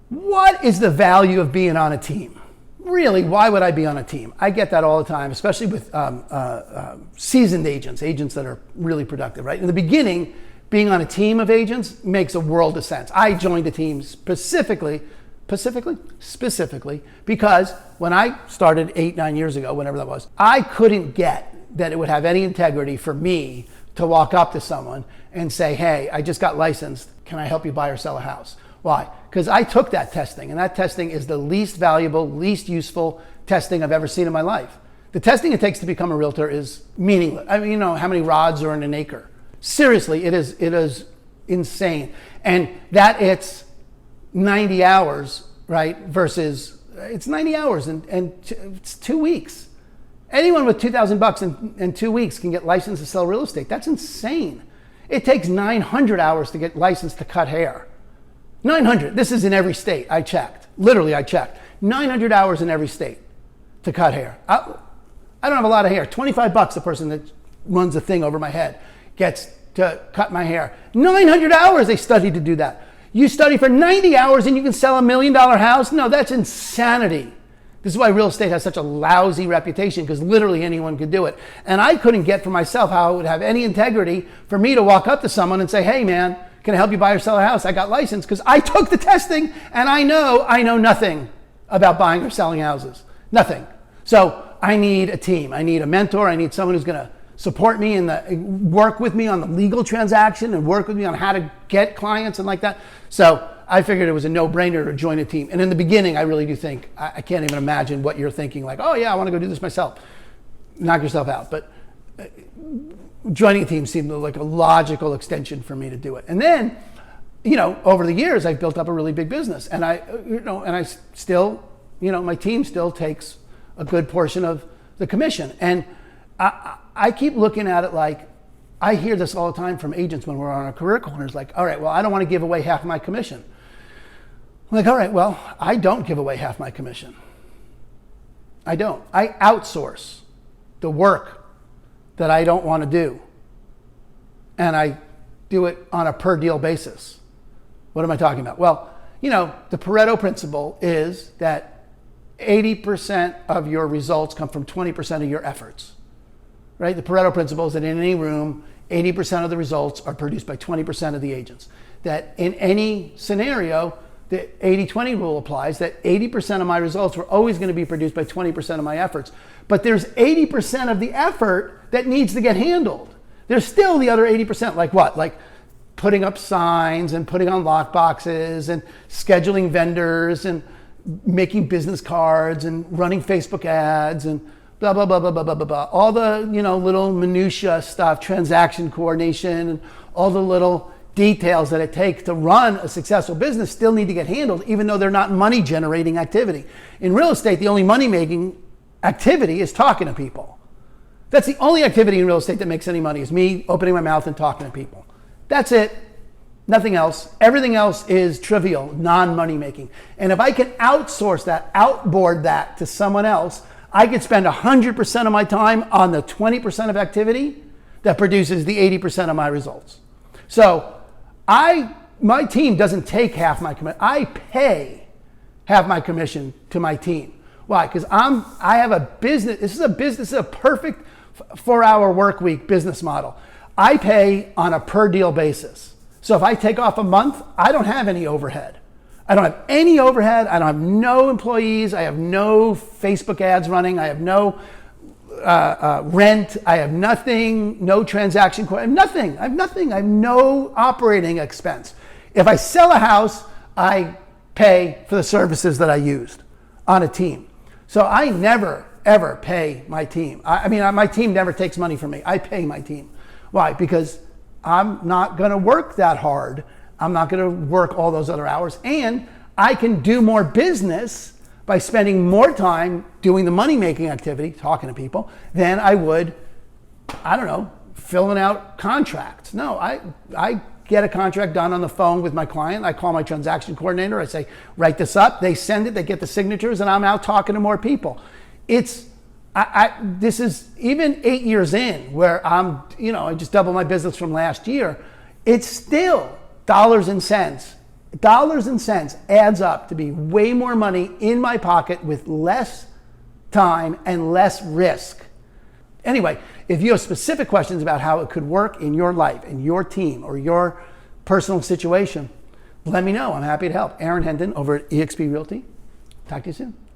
What is the value of being on a team? Really, why would I be on a team? I get that all the time, especially with seasoned agents that are really productive, right? In the beginning, being on a team of agents makes a world of sense. I joined a team specifically because when I started 8-9 years ago, whenever that was, I couldn't get that it would have any integrity for me to walk up to someone and say, hey, I just got licensed. Can I help you buy or sell a house? Why? Because I took that testing, and that testing is the least valuable, least useful testing I've ever seen in my life. The testing it takes to become a realtor is meaningless. I mean, you know, how many rods are in an acre? Seriously, it is insane. And that it's 90 hours, right, versus it's 90 hours and it's 2 weeks. Anyone with $2,000 in 2 weeks can get licensed to sell real estate. That's insane. It takes 900 hours to get licensed to cut hair. 900. This is in every state. I checked. Literally, I checked. 900 hours in every state to cut hair. I don't have a lot of hair. $25 a person that runs a thing over my head gets to cut my hair. 900 hours they study to do that. You study for 90 hours and you can sell $1 million house? No, that's insanity. This is why real estate has such a lousy reputation, because literally anyone could do it. And I couldn't get for myself how it would have any integrity for me to walk up to someone and say, hey man, can I help you buy or sell a house? I got licensed, because I took the testing and I know nothing about buying or selling houses. Nothing. So I need a team. I need a mentor. I need someone who's going to support me and work with me on the legal transaction and work with me on how to get clients and like that. So I figured it was a no-brainer to join a team. And in the beginning, I really do think, I can't even imagine what you're thinking, like, oh yeah, I want to go do this myself. Knock yourself out. But joining a team seemed like a logical extension for me to do it. And then, you know, over the years, I've built up a really big business. And I still, you know, my team still takes a good portion of the commission. And I keep looking at it like, I hear this all the time from agents when we're on our career corners, like, all right, well, I don't want to give away half my commission. I'm like, all right, well, I don't give away half my commission. I don't. I outsource the work that I don't want to do. And I do it on a per deal basis. What am I talking about? Well, you know, the Pareto principle is that 80% of your results come from 20% of your efforts. Right? The Pareto principle is that in any room, 80% of the results are produced by 20% of the agents. That in any scenario, the 80-20 rule applies, that 80% of my results were always going to be produced by 20% of my efforts. But there's 80% of the effort that needs to get handled. There's still the other 80%, like what? Like putting up signs and putting on lock boxes and scheduling vendors and making business cards and running Facebook ads and blah, blah, blah, blah, blah, blah, blah, blah. All the, you know, little minutia stuff, transaction coordination, and all the little details that it takes to run a successful business still need to get handled, even though they're not money generating activity. In real estate, the only money making activity is talking to people. That's the only activity in real estate that makes any money, is me opening my mouth and talking to people. That's it. Nothing else. Everything else is trivial, non-money making. And if I can outsource that, outboard that to someone else, I could spend 100% of my time on the 20% of activity that produces the 80% of my results. So my team doesn't take half my commission. I pay half my commission to my team. Why? Because I have a business. This is a perfect 4-hour work week business model. I pay on a per deal basis. So if I take off a month, I don't have any overhead. I don't have any overhead. I don't have no employees. I have no Facebook ads running. I have no rent. I have nothing, no transaction. I have nothing. I have no operating expense. If I sell a house, I pay for the services that I used on a team. So I never, ever pay my team. I mean, my team never takes money from me. I pay my team. Why? Because I'm not going to work that hard. I'm not going to work all those other hours. And I can do more business by spending more time doing the money-making activity, talking to people, than I would, I don't know, filling out contracts. No, I get a contract done on the phone with my client. I call my transaction coordinator. I say, write this up. They send it. They get the signatures, and I'm out talking to more people. This is even 8 years in, where I just doubled my business from last year. It's still dollars and cents dollars and cents adds up to be way more money in my pocket with less time and less risk. Anyway, if you have specific questions about how it could work in your life, in your team, or your personal situation, let me know. I'm happy to help. Aaron Hendon over at eXp Realty. Talk to you soon.